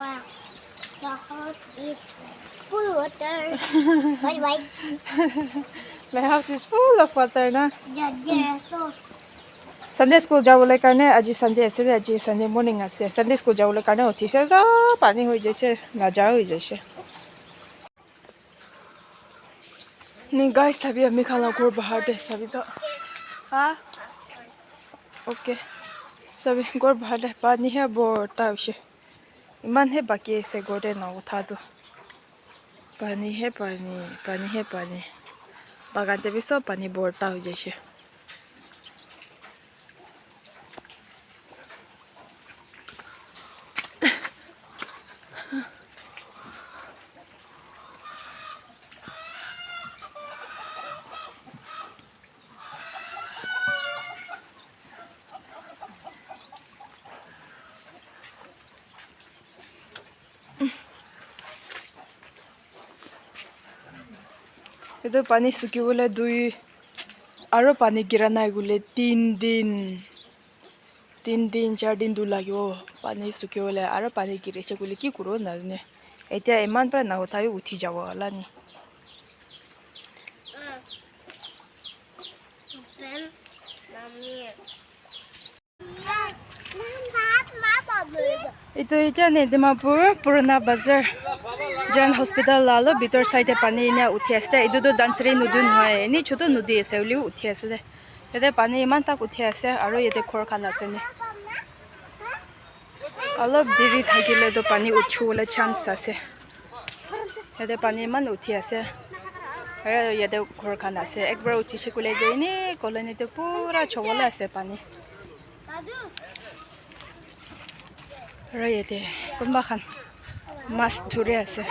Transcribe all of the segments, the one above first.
The house is full of water. Why? My house is full of water na. Yeah, so Sunday school jawole karne aji Sunday ase aji Sunday morning ase. Sunday school jawole karne uthise so pani hoi jaise na ja hoi jaise. Ni guys sabhi ami khala ghor bahar de sabhi to. Ha? Okay. Sabhi ghor bahar de pani hai borta hoise. Iman he baki ase ghor de na utha do. Pani hai pani. Bagan te bi so pani borta hoi jaise. Ito pani suki bole dui aro pani gira nai gule 3 din 4 din du lagyo pani suki bole aro pani girise gule ki kuro na ne etia iman pra na uthai uthi jawo ala ni then ito etia ne Dimapur purana bazar Jan hospital lalo bitor side pani na uthi ase idu do dansri nudun hoy ni choto nudi ase uli uthi ase de ede pani iman tak uthi ase aro yete khor khan ase ni alop diri thagile do pani uchhole chance ase ede pani man uthi ase aro yete khor khan ase ekbar uthi se kule de ni colony te pura chowole ase pani aro yete kumba khan mas dhure ase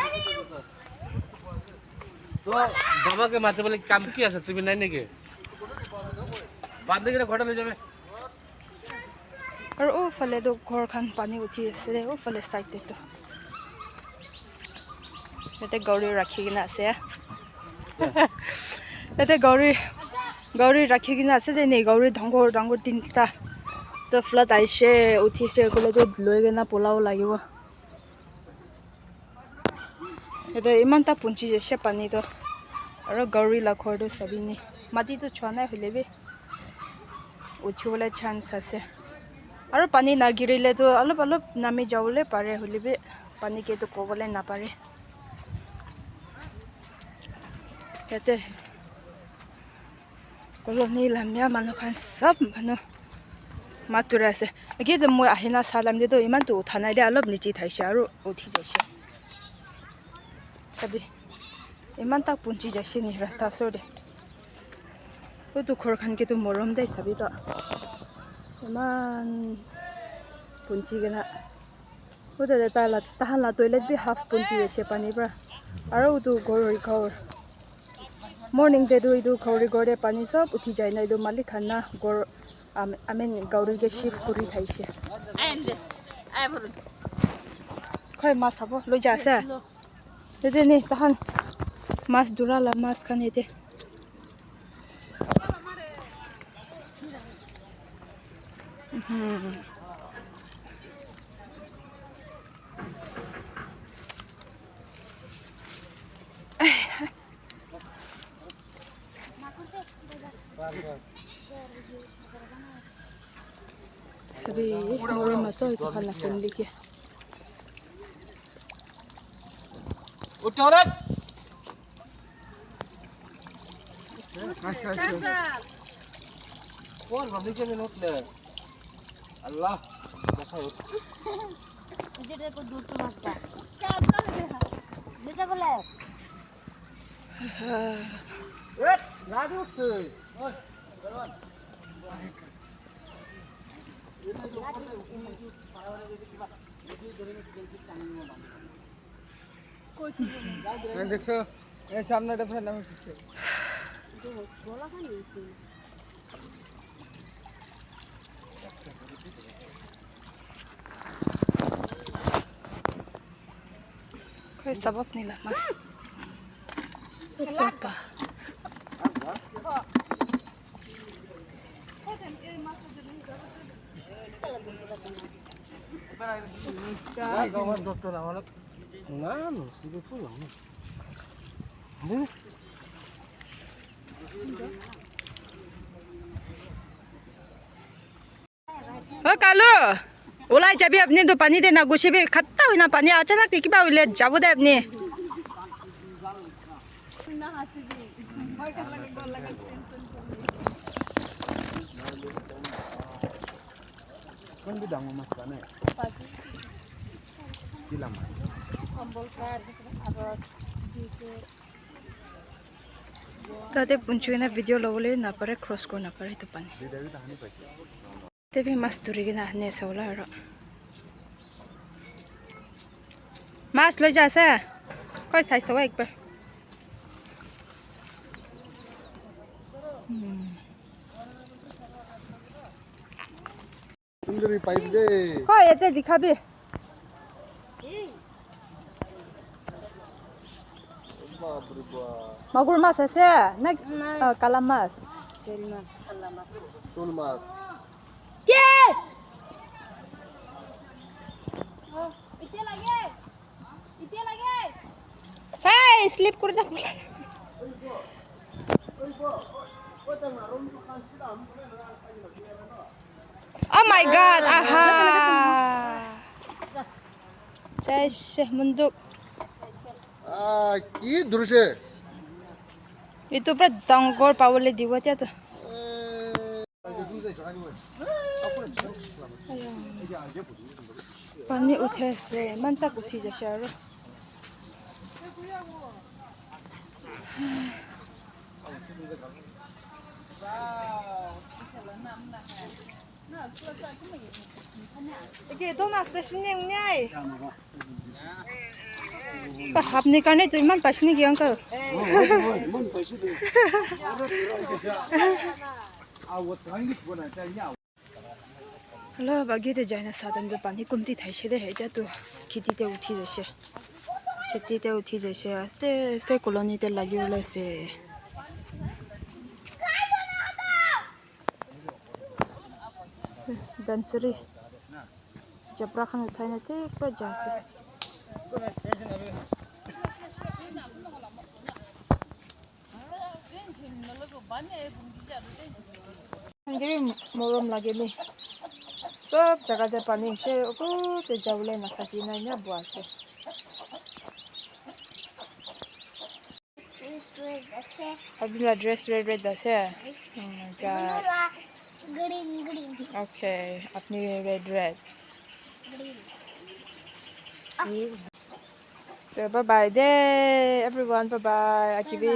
तो बाबा के माथे बोले काम की আছে তুমি নাই নাকি বান্ধে গিয়ে ঘটা লই যাবে আর ও ফলে তো ঘর খান পানি উঠি আছে ও ফলে সাইডে তো এতে গৌরী রাখি কিনা আছে এতে গৌরী রাখি কিনা আছে যে নেই গৌরী ডাঙৰ তিনটা তো ফ্লাড আইছে উঠিছে গলে তো লৈ কিনা পলাব লাগিব এতে ইমান তা পুঞ্চি যেছে পানী তো আৰু গৌৰী লাখৰটো সবিনি মাটি তো ছোৱা নাই হলেবে উঠিবলৈ চান্স আছে আৰু পানী নাগিৰিলে তো অলপ নামি যাবলৈ পাৰে হলিবে পানী কেটো কবলে না পাৰে ইয়াতে কলনি লামিয়া মানুহ খান সব মানুহ মাতুৰা আছে একেতে মই আহিনা সালাম দে তো ইমান তো উঠা নাই দে অলপ নিচি থাইছে আৰু উঠি যাইছে সবি ইমান তাক পুঞ্চি যাইছে নি ৰাস্তা ওচৰতে ও তো ঘৰ খান কেটো মৰম দে সবি তো ইমান punci kena udah ada tahan la toilet bi half punci ase pani pra aro tu goroi khor morning te do idu khori gore pani sob uthi jai na idu malik khana gor amen gauri ke shift kuri thaise ai bolu khoi mas habo loi ja ase ede ni tahan mas dura la mas khan ete Sabi moro maso itu khala family ke উঠরে কোন ভাবি কে উঠলে আল্লাহ দেখাই इधर को दूर तो मत जा নিতে বলে এ লাডি উঠছে ওই দরবান দেখছো এই সামনেটা ফেলা হচ্ছে গোলা খানি হচ্ছে koi sabab nila mas papa Gawan doktor awalnya nganu, sudah pulang. Ini ओ कालू ओलाई जाबी अपने तो पानी देना गुछे भी खत्ता हुई ना पानी अचानक देखी बा उले जाबो दे अपने kan bidang mas kan ya? Bilang mas. ताते पुंचुए ना वीडियो लोगले ना परे क्रॉस को ना परे तो पानी ते भी मस्त तुरी के ना ने सोला रो मास लो जा से कोई साइज सवा एक पर सुंदरी पाइस दे कोई ये दिखा भी बाप रे बाप मागुर मास ऐसे ना काला मास सोल मास के हे स्लिप कर ना Oh my god, aha. Saya Syekh Munduk. কি ধরছে Itu pura dangor pawale diwa tia tu. Pani uthe se, mantak uthi jase aro. Oke, itu nas station yang nyai. Apni karne tu iman pasni ki uncle. Hello, bagi te jaina sadan be pani kumti thaise de heja tu khiti te uthi jase. Khiti te uthi jase. Aste colony te lagi ule se. Dansari. Jabra khan uthai na te pura jase. Angiri morom lagi ni. Sob jaga de pani se oku te jawle na thaki na nya buase. Abdullah dress red dase. Oh my god. Green. Okay, apni red. So bye bye there everyone, bye bye. Akibi.